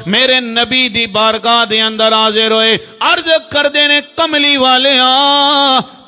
میرے نبی دی بارگاہ دے اندر حاضر ہوئے، عرض کردے نے کملی والے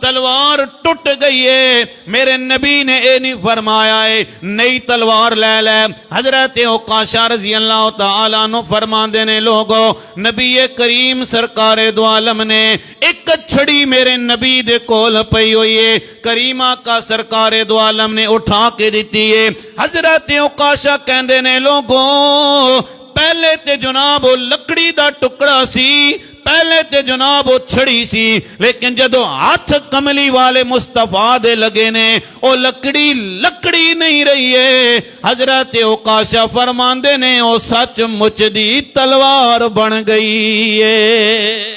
تلوار ٹوٹ گئی ہے۔ میرے نبی نے اے نہیں فرمایا ہے نئی تلوار لے لے۔ حضرت عکاشہ رضی اللہ تعالیٰ عنہ فرما دینے لوگوں، نبی کریم سرکار دو عالم نے ایک چھڑی میرے نبی دے کول پئی ہوئی ہے، کریمہ کا سرکار دو عالم نے اٹھا کے دیتی ہے۔ حضرت عکاشہ کہندے نے لوگوں، پہلے تے جناب وہ لکڑی دا ٹکڑا سی، پہلے تے جناب وہ چھڑی سی، لیکن جدو ہاتھ کملی والے مصطفیٰ دے لگے نے او لکڑی نہیں رہی ہے۔ حضرت عکاشہ فرماندے نے او سچ مچ دی تلوار بن گئی ہے۔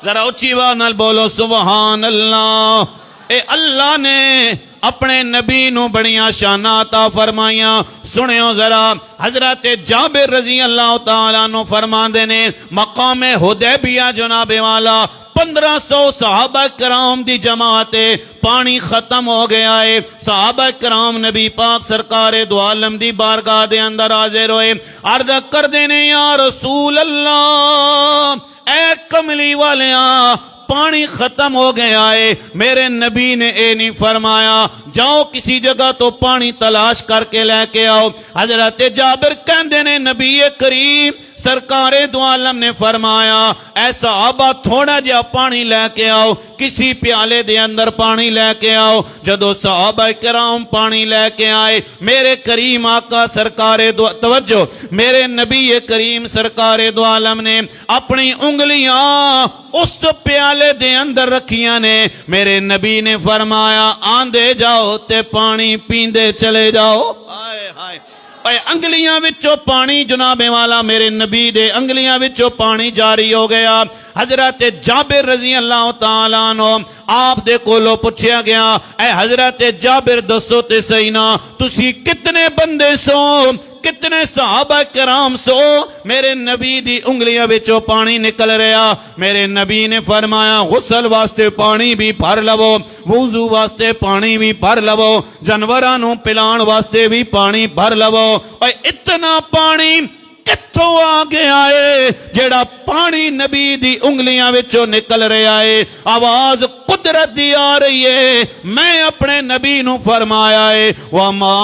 ذرا اچھی آواز نال بولو سبحان اللہ۔ اے اللہ نے اپنے نبی نو بڑیاں شاناں عطا فرمائیاں۔ سنیو ذرا، حضرت جابر رضی اللہ تعالیٰ عنہ فرماندے نے مقام حدیبیہ جناب والا 1500 صحابہ کرام دی جماعت، پانی ختم ہو گیا ہے۔ صحابہ کرام نبی پاک سرکار دو عالم دی بارگاہ دے اندر حاضر ہوئے، عرض کر دینے یا رسول اللہ، اے کملی والیاں پانی ختم ہو گیا ہے۔ میرے نبی نے اے نہیں فرمایا جاؤ کسی جگہ تو پانی تلاش کر کے لے کے آؤ۔ حضرت جابر کہندے نے نبی کریم سرکار دو عالم نے فرمایا اے صحابہ تھوڑا جہا پانی لے کے آؤ، کسی پیالے دے اندر پانی لے کے آؤ۔ جدو صحابہ کرام پانی لے کے آئے، میرے کریم آقا سرکار دو توجہ میرے نبی کریم سرکار دو عالم نے اپنی انگلیاں اس پیالے دے اندر رکھیاں نے۔ میرے نبی نے فرمایا آندے جاؤ تے پانی پیندے چلے جاؤ۔ ہائے ہائے، اے انگلیاں وچوں پانی جناب والا میرے نبی دے انگلیاں وچوں پانی جاری ہو گیا۔ حضرت جابر رضی اللہ تعالیٰ عنہ آپ دے کولو پوچھیا گیا اے حضرت جابر دسو تے صحیح نا تسی کتنے بندے سو، کتنے صحابہ کرام سو؟ میرے نبی دی انگلیاں وچوں پانی نکل رہا۔ میرے نبی نے فرمایا غسل واسطے پانی بھی بھر لو، وضو واسطے پانی بھی بھر لو، جانوراں نوں پلان واسطے بھی پانی بھر لو۔ اور اتنا پانی کتھوں آ گیا ہے جیڑا پانی نبی دی انگلیاں وچوں نکل رہا ہے؟ آواز قدرت دی آ رہی ہے۔ میں اپنے نبی نو فرمایا ہے وَمَا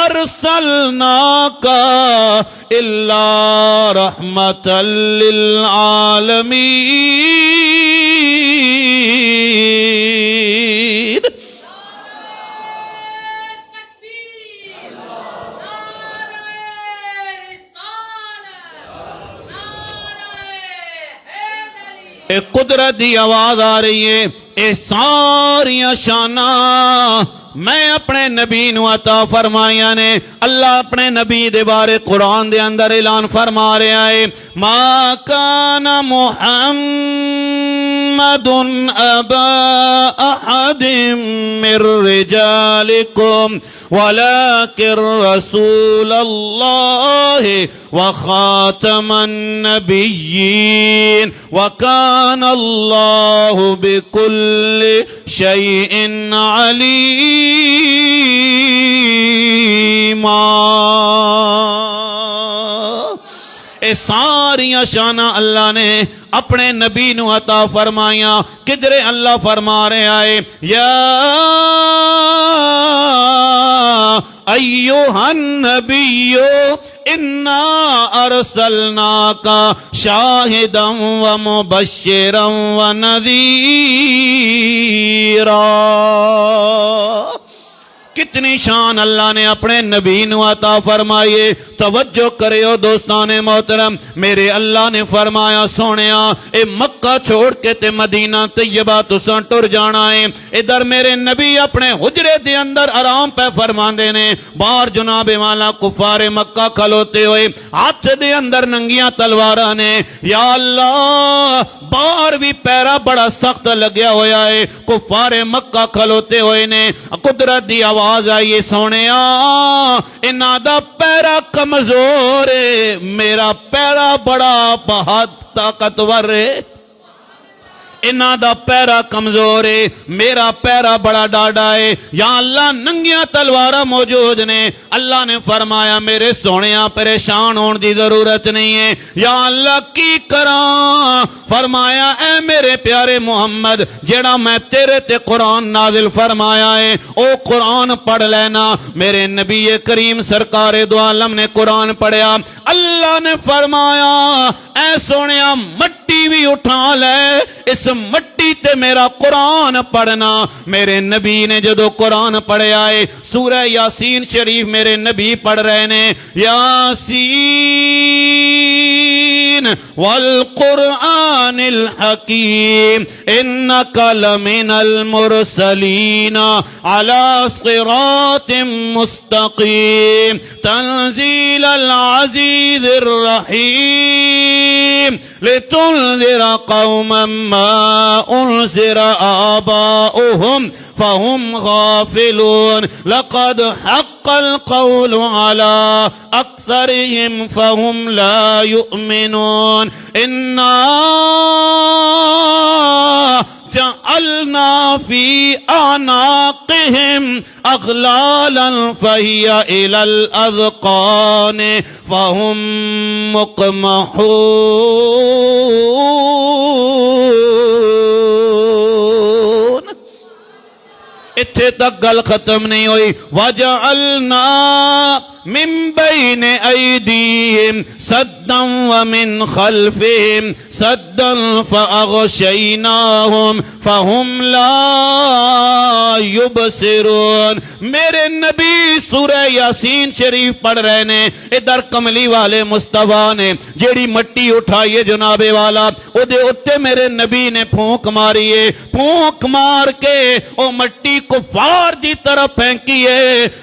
أَرْسَلْنَاكَ إِلَّا رَحْمَةً لِّلْعَالَمِينَ۔ اے قدرت دی آواز آ رہی ہے۔ اے ساریاں شاناں میں اپنے نبی نو عطا فرمائیاں نے۔ اللہ اپنے نبی دے بارے قرآن دے اندر اعلان فرما رہا ہے ما کان محمد ابا احد من رجالکم ولكن رسول الله وخاتم النبيين وكان الله بكل شيء عليما۔ اے ساریاں شانہ اللہ نے اپنے نبی نو عطا فرمائیاں۔ کدھر اللہ فرما رہے آئے یا ایوہ النبی انا ارسلناکا شاہدا ومبشرا ونذیرا۔ کتنی شان اللہ نے اپنے نبی نو عطا فرمائیے۔ توجہ کریو دوستان محترم، میرے اللہ نے فرمایا سونیا اے مکہ چھوڑ کے تے مدینہ طیبہ تساں ٹر جانا ہے۔ ادھر میرے نبی اپنے حجرے دے اندر آرام پہ فرماندے نے، باہر جناب والا کفار مکہ کھلوتے ہوئے ہاتھ دے اندر ننگیاں تلواراں نے۔ یا اللہ باہر بھی پیرا بڑا سخت لگیا ہویا ہے، کفار مکہ کھلوتے ہوئے نے۔ قدرت دی آواز آئیے سونیا انہاں دا پیرا کمزور ہے، میرا پیرا بڑا بہت طاقتور ہے۔ انہاں دا پیرا کمزور ہے، میرا پیرا بڑا ڈاڈا ہے، یا اللہ ننگیاں تلوارہ موجود نے۔ اللہ نے فرمایا میرے سونیاں پریشان ہون دی ضرورت نہیں ہے، یا اللہ کی کراں؟ فرمایا اے میرے پیارے محمد جیڑا میں تیرے تے قرآن نازل فرمایا ہے او قرآن پڑھ لینا۔ میرے نبی کریم سرکار دو عالم نے قرآن پڑھیا، اللہ نے فرمایا اے سونیا مٹی بھی اٹھا لے، اس مٹی تے میرا قرآن پڑھنا۔ میرے نبی نے جدو قرآن پڑھیا ہے، سورہ یاسین شریف میرے نبی پڑھ رہے نے، یاسین والقرآن الحکیم انک لمن المرسلین علی صراط مستقیم تنزیل العزیز الرحیم لتنذر قوما ما انذر آباؤهم فهم غافلون لقد حق القول على أكثرهم فهم لا يؤمنون إنا جعلنا في أعناقهم أغلالا فهي إلى الأذقان فهم مقمحون۔ اتھے تک گل ختم نہیں ہوئی، وَجَعَلْنَا مِن بَيْنِ أَيْدِيهِمْ سَدًّا وَمِنْ خَلْفِهِمْ سَدًّا فَأَغْشَيْنَاهُمْ فَهُمْ لَا يُبْصِرُونَ۔ میرے نبی سورہ یاسین شریف پڑھ رہے نے، ادھر کملی والے مصطفیٰ نے جیڑی مٹی اٹھائیے جناب والا او دے اتے میرے نبی نے پھونک ماریے، پھونک مار کے او مٹی کفار دی طرف پھینکیے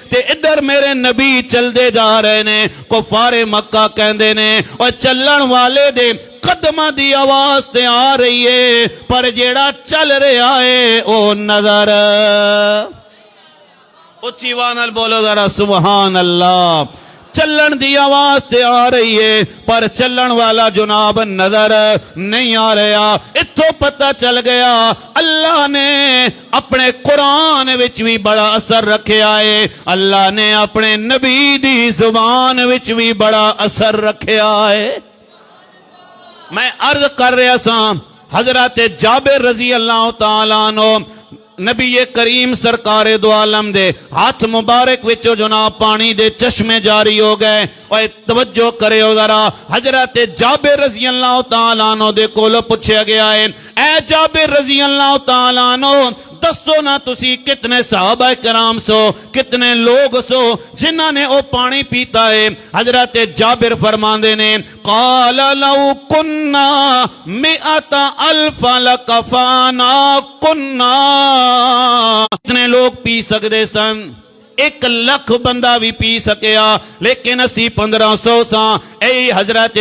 تے ادھر میرے نبی چل دے جا رہے نے۔ کفار مکہ کہندے نے اور چلن والے دے قدمہ دی آواز تے آ رہی ہے پر جیڑا چل رہا ہے او نظر۔ اچھی وانل بولو ذرا سبحان اللہ۔ چلن دی آواز تے آ رہی ہے پر چلن والا جناب نظر نہیں آ رہا۔ اتھو پتہ چل گیا اللہ نے اپنے قرآن وچ بھی بڑا اثر رکھیا ہے، اللہ نے اپنے نبی دی زبان وچ بھی بڑا اثر رکھیا ہے۔ میں عرض کر رہا سا حضرت جابر رضی اللہ تعالیٰ عنہ نبی کریم سرکار دو عالم دے ہاتھ مبارک وچو جناب پانی دے چشمے جاری ہو گئے۔ اور توجہ کرے ہو ذرا، حضرت جابر رضی اللہ تعالیٰ عنہ دے کولو پوچھا گیا ہے اے جابر رضی اللہ تعالیٰ عنہ دسو نا تسی کتنے صحابہ کرام سو، کتنے لوگ سو جنہاں نے او پانی پیتا ہے؟ حضرت جابر فرماندے نے قال لو کننا 100,000 لکفانا کننا۔ کتنے لوگ پی سکدے سن؟ 1 لاکھ بندہ بھی پی سکیا لیکن اسی 1500 ساں۔ اے حضرت